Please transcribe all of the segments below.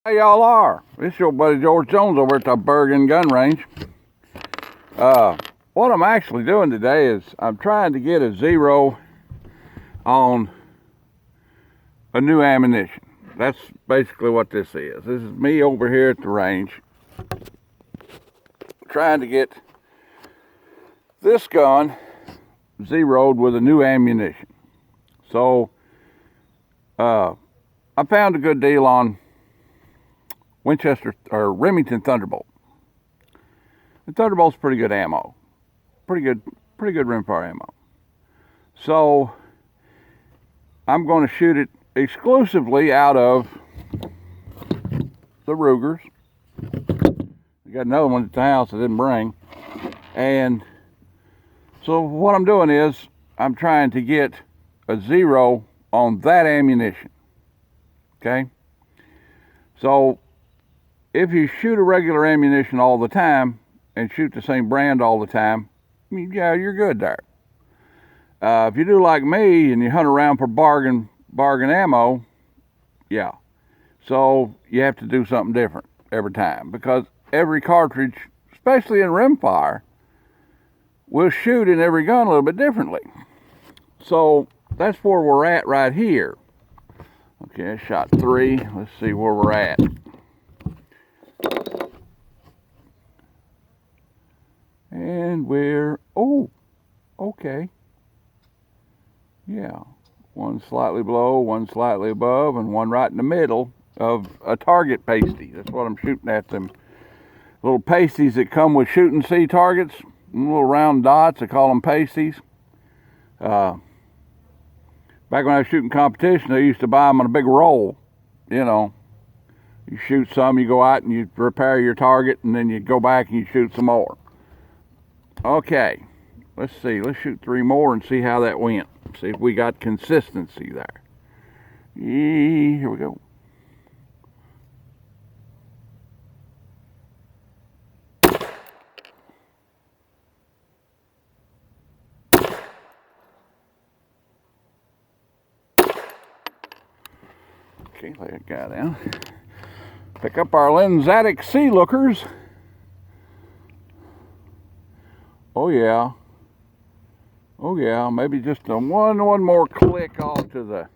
How y'all are? This is your buddy George Jones over at the Bergen Gun Range. What I'm actually doing today is I'm trying to get a zero on a new ammunition. That's basically what this is. This is me over here at the range trying to get this gun zeroed with a new ammunition. So I found a good deal on Winchester or Remington Thunderbolt. The Thunderbolt's pretty good ammo, pretty good rimfire ammo. So I'm going to shoot it exclusively out of the Rugers. I got another one at the house I didn't bring, and so what I'm doing is I'm trying to get a zero on that ammunition. Okay, so if you shoot a regular ammunition all the time and shoot the same brand all the time, yeah, you're good there. If you do like me and you hunt around for bargain ammo, yeah. So you have to do something different every time, because every cartridge, especially in rimfire, will shoot in every gun a little bit differently. So that's where we're at right here. Okay, I shot 3. Let's see where we're at. And okay. Yeah, one slightly below, one slightly above, and one right in the middle of a target pasty. That's what I'm shooting at, them little pasties that come with shooting C targets, little round dots, I call them pasties. Back when I was shooting competition, I used to buy them on a big roll. You know, you shoot some, you go out and you repair your target, and then you go back and you shoot some more. Okay, let's see. Let's shoot 3 more and see how that went. See if we got consistency there. Here we go. Okay, lay that guy down. Pick up our Lensatic Sea Lookers. Oh yeah. Oh yeah, maybe just one more click off to the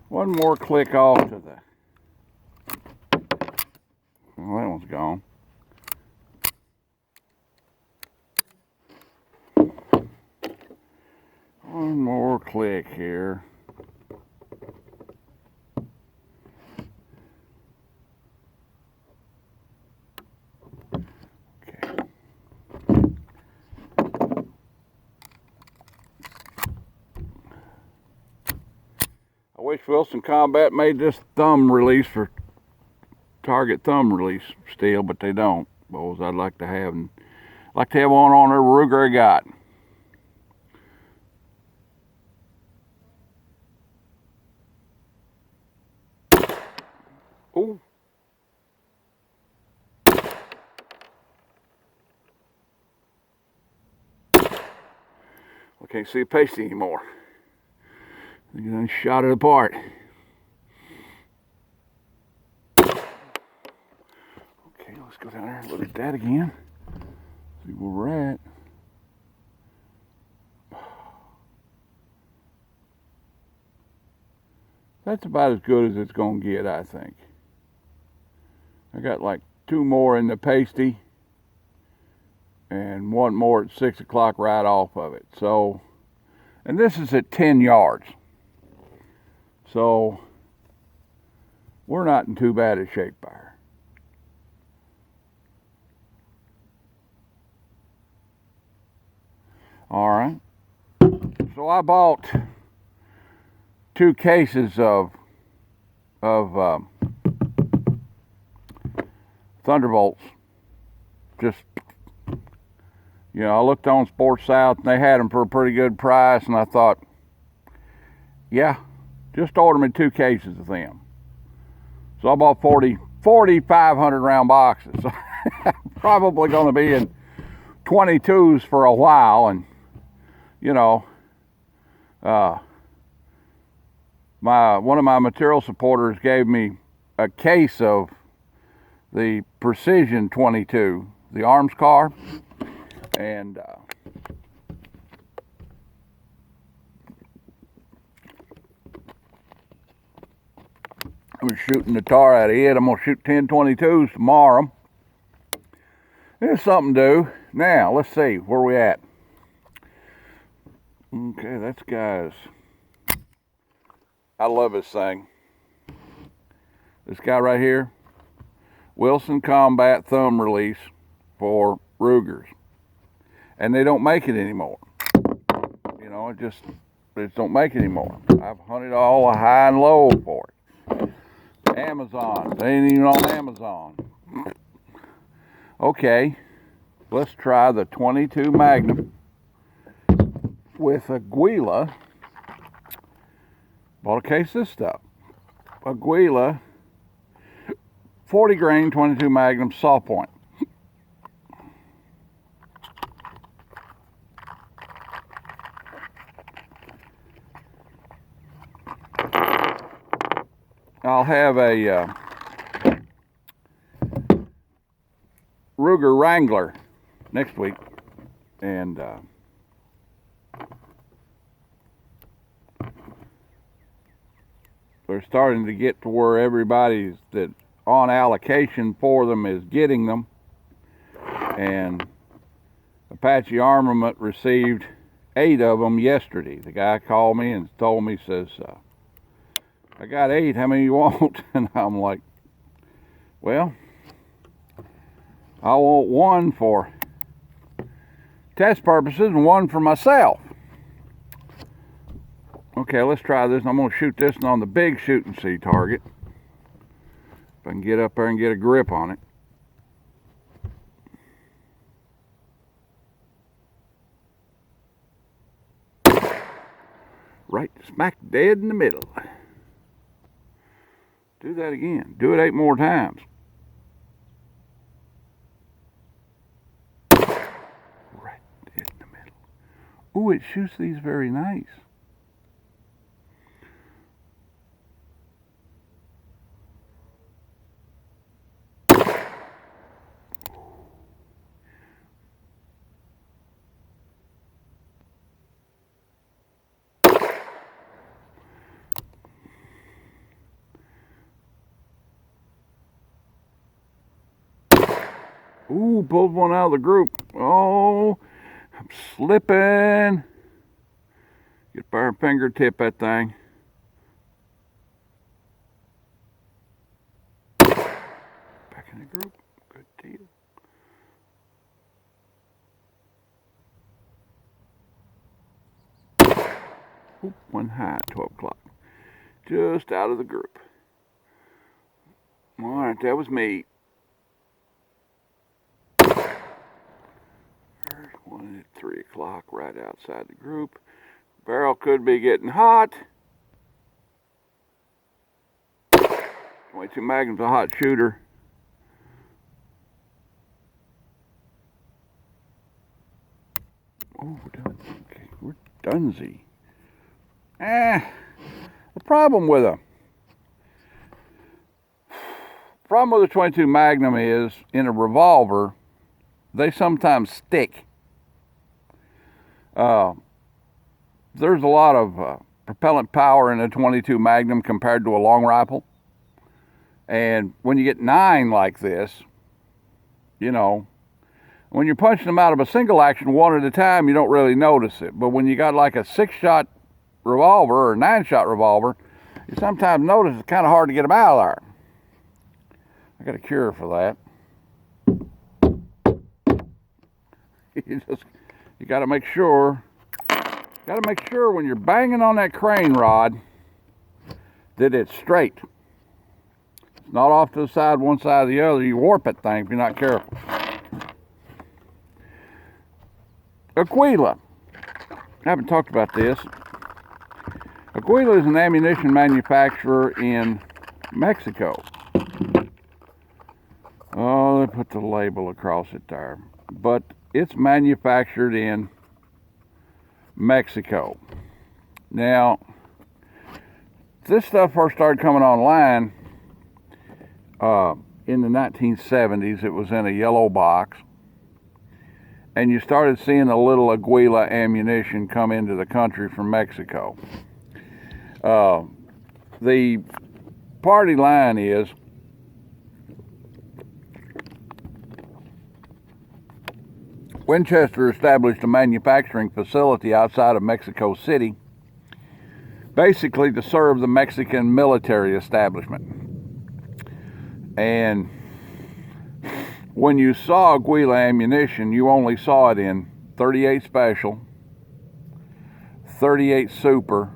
well, that one's gone. One more click here. I wish Wilson Combat made this thumb release for target thumb release steel, but they don't. Those I'd like to have, and like to have one on every Ruger I got. Ooh. I can't see a pasty anymore. You done shot it apart. Okay, let's go down there and look at that again. See where we're at. That's about as good as it's gonna get, I think. I got like 2 more in the pasty and 1 more at 6 o'clock right off of it. So, and this is at 10 yards. So we're not in too bad a shape there. All right. So I bought 2 cases of Thunderbolts. Just, you know, I looked on Sports South and they had them for a pretty good price, and I thought, yeah, just order me 2 cases of them. So I bought 4,500 round boxes. So probably going to be in 22s for a while, and you know, one of my material supporters gave me a case of the Precision 22, the arms car, and I was shooting the tar out of it. I'm going to shoot 10/22s tomorrow. There's something to do. Now, let's see, where we at? Okay, that's guys. I love this thing. This guy right here, Wilson Combat thumb release for Rugers. And they don't make it anymore. You know, they just don't make it anymore. I've hunted all the high and low for it. Amazon, they ain't even on Amazon. Okay, let's try the 22 Magnum with Aguila. Bought a case of this stuff. Aguila 40 grain 22 Magnum saw point. I'll have a Ruger Wrangler next week, and they're starting to get to where everybody's that on allocation for them is getting them. And Apache Armament received 8 of them yesterday. The guy called me and told me, says, I got 8, how many you want? And I'm like, well, I want 1 for test purposes and 1 for myself. Okay, let's try this. I'm going to shoot this one on the big shoot and see target. If I can get up there and get a grip on it. Right smack dead in the middle. Do that again. Do it 8 more times. Right dead in the middle. Ooh, it shoots these very nice. Ooh, pulled one out of the group. Oh, I'm slipping. Get by our fingertip that thing. Back in the group. Good deal. Oop, one high at 12 o'clock. Just out of the group. All right, that was me. There's one at 3 o'clock right outside the group. Barrel could be getting hot. 22 Magnum's a hot shooter. Oh, okay, we're donesy. The problem with the 22 Magnum is in a revolver, they sometimes stick. There's a lot of propellant power in a 22 Magnum compared to a long rifle. And when you get 9 like this, you know, when you're punching them out of a single action 1 at a time, you don't really notice it. But when you got like a 6-shot revolver or a 9-shot revolver, you sometimes notice it's kind of hard to get them out of there. I got a cure for that. You got to make sure. Got to make sure when you're banging on that crane rod that it's straight. It's not off to the side, one side or the other. You warp that thing if you're not careful. Aguila. I haven't talked about this. Aguila is an ammunition manufacturer in Mexico. Oh, they put the label across it there. But it's manufactured in Mexico. Now, this stuff first started coming online, in the 1970s. It was in a yellow box. And you started seeing a little Aguila ammunition come into the country from Mexico. The party line is Winchester established a manufacturing facility outside of Mexico City, basically to serve the Mexican military establishment. And when you saw Aguila ammunition, you only saw it in 38 Special, 38 Super,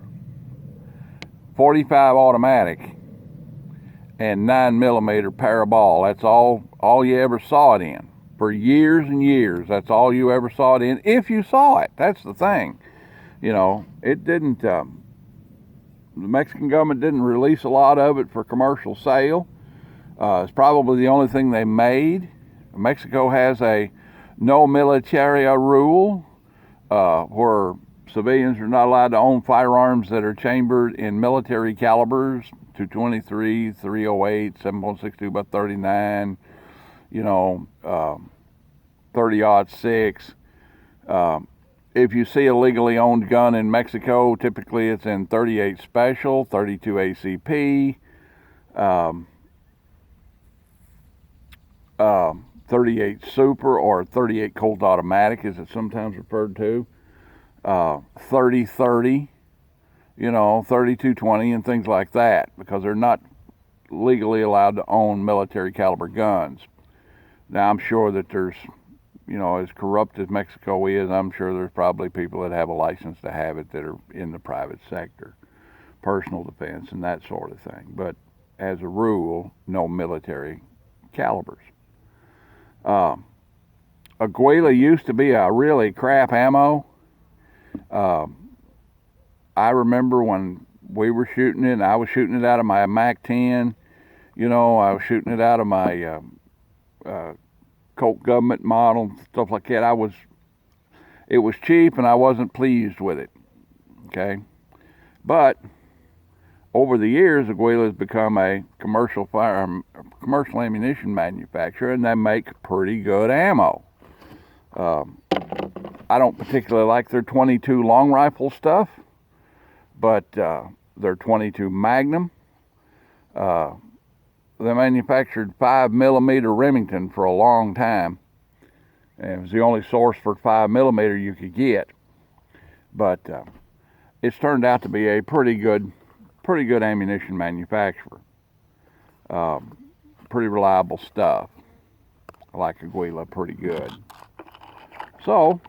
45 Automatic, and 9mm Paraball. That's all you ever saw it in. For years and years, that's all you ever saw it in, if you saw it. That's the thing. You know, it didn't, the Mexican government didn't release a lot of it for commercial sale. It's probably the only thing they made. Mexico has a no militaria rule, where civilians are not allowed to own firearms that are chambered in military calibers, 223, 308, 7.62 by 39, you know, 30-06. If you see a legally owned gun in Mexico, typically it's in 38 Special, 32 ACP, 38 Super, or 38 Colt Automatic, as it's sometimes referred to, 30-30, you know, 32-20, and things like that, because they're not legally allowed to own military caliber guns. Now, I'm sure that there's, you know, as corrupt as Mexico is, I'm sure there's probably people that have a license to have it that are in the private sector, personal defense and that sort of thing. But as a rule, no military calibers. Aguila used to be a really crap ammo. I remember when we were shooting it, and I was shooting it out of my MAC-10. You know, I was shooting it out of my Colt government model, stuff like that. It was cheap, and I wasn't pleased with it. Okay, but over the years, Aguila has become a commercial ammunition manufacturer, and they make pretty good ammo. I don't particularly like their 22 long rifle stuff, but their 22 Magnum. They manufactured 5mm Remington for a long time, and it was the only source for 5mm you could get. But it's turned out to be a pretty good ammunition manufacturer. Pretty reliable stuff. I like Aguila pretty good. So,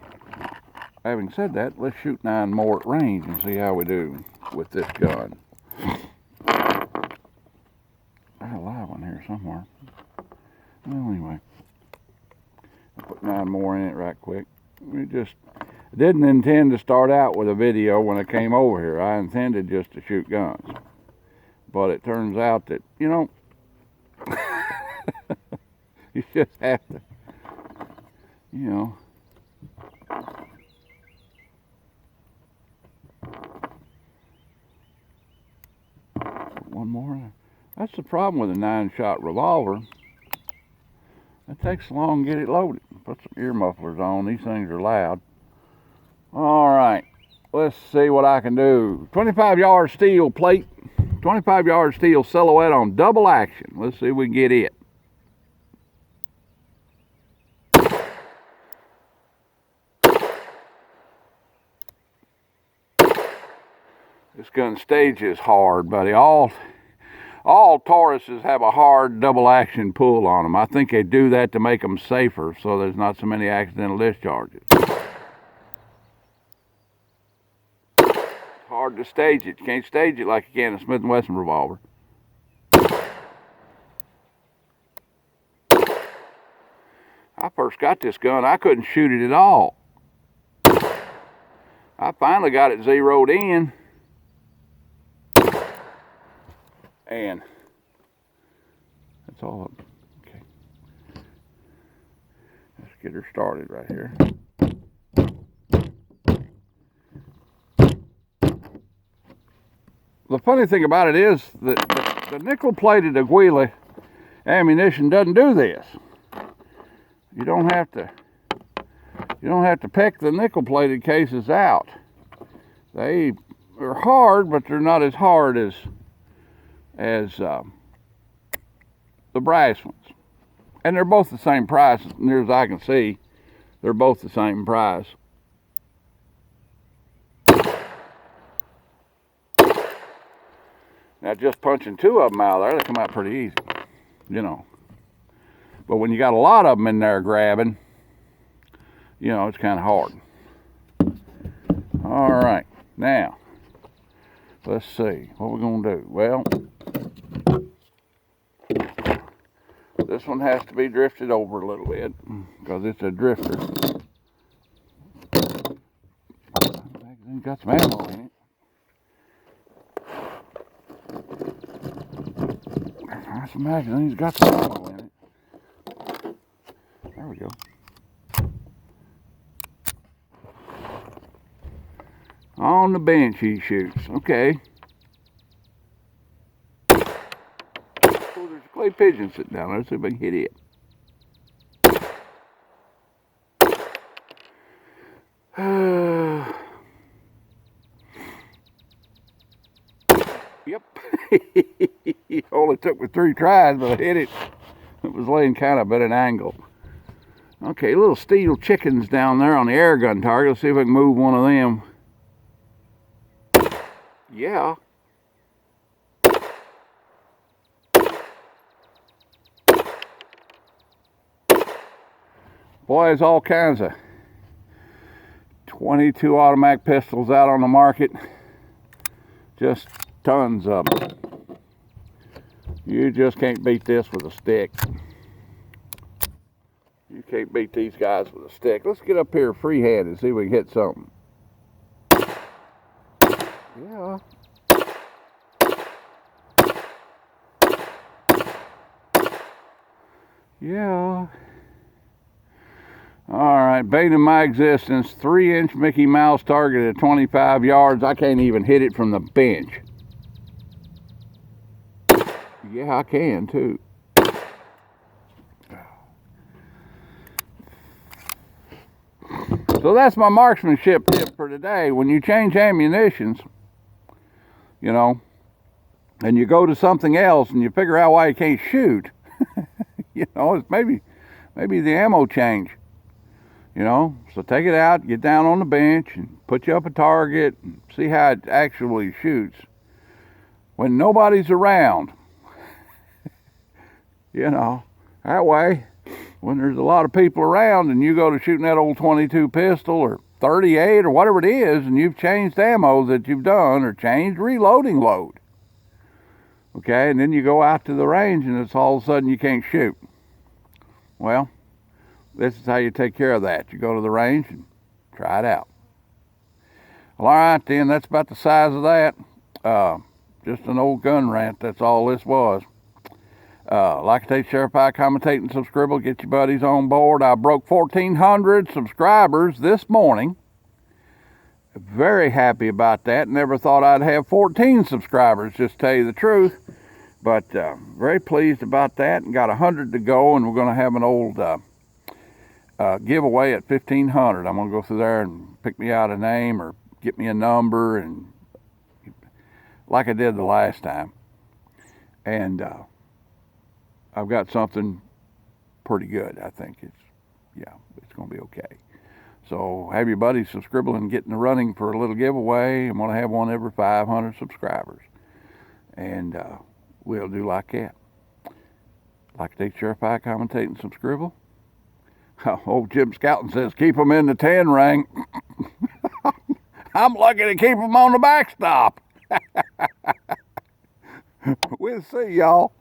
having said that, let's shoot 9 more at range and see how we do with this gun. I got a live one here somewhere. Well, anyway, I'll put 9 more in it right quick. We just didn't intend to start out with a video when I came over here. I intended just to shoot guns. But it turns out that, you know, you just have to, you know. One more. That's the problem with a 9-shot revolver. It takes long to get it loaded. Put some ear mufflers on. These things are loud. All right. Let's see what I can do. 25-yard steel plate. 25-yard steel silhouette on double action. Let's see if we can get it. This gun stages hard, buddy. All Tauruses have a hard double action pull on them. I think they do that to make them safer so there's not so many accidental discharges. It's hard to stage it. You can't stage it like you can a Smith & Wesson revolver. I first got this gun, I couldn't shoot it at all. I finally got it zeroed in. And that's all of them. Okay. Let's get her started right here. The funny thing about it is that the nickel-plated Aguila ammunition doesn't do this. You don't have to peck the nickel-plated cases out. They are hard, but they're not as hard as the brass ones. And they're both the same price, as near as I can see. They're both the same price. Now, just punching two of them out there, they come out pretty easy, you know. But when you got a lot of them in there grabbing, you know, it's kind of hard. All right, now, let's see, what we're going to do. Well, this one has to be drifted over a little bit because it's a drifter. Magazine's got some ammo in it. That's a magazine's got some ammo in it. There we go. On the bench he shoots. Okay. Oh, there's a clay pigeon sitting down there. Let's see if I can hit it. Yep. It only took me 3 tries, but I hit it. It was laying kind of at an angle. Okay, little steel chickens down there on the air gun target. Let's see if I can move one of them. Yeah. Boy, there's all kinds of 22 automatic pistols out on the market. Just tons of them. You just can't beat this with a stick. You can't beat these guys with a stick. Let's get up here freehand and see if we can hit something. Yeah. Yeah. All right, bane of my existence, 3-inch Mickey Mouse target at 25 yards. I can't even hit it from the bench. Yeah, I can too. So that's my marksmanship tip for today. When you change ammunitions, you know, and you go to something else and you figure out why you can't shoot, you know, it's maybe the ammo change. You know, so take it out, get down on the bench, and put you up a target, and see how it actually shoots. When nobody's around, you know, that way, when there's a lot of people around and you go to shooting that old 22 pistol or 38 or whatever it is, and you've changed ammo that you've done or changed reloading load, okay, and then you go out to the range and it's all of a sudden you can't shoot. Well, this is how you take care of that. You go to the range and try it out. Well, all right then, that's about the size of that. Just an old gun rant, that's all this was. Like I say, share, pie, commentate, and subscribe. Get your buddies on board. I broke 1,400 subscribers this morning. Very happy about that. Never thought I'd have 14 subscribers, just to tell you the truth. But very pleased about that, and got 100 to go, and we're going to have an old giveaway at 1,500. I'm going to go through there and pick me out a name or get me a number, and like I did the last time. And I've got something pretty good. I think it's going to be okay. So have your buddies subscribe and get in the running for a little giveaway. I'm going to have one every 500 subscribers. And we'll do like that. Like to take share, pie, commentate, and subscribe. Old Jim Scouting says, keep them in the 10 ring. I'm lucky to keep them on the backstop. We'll see y'all.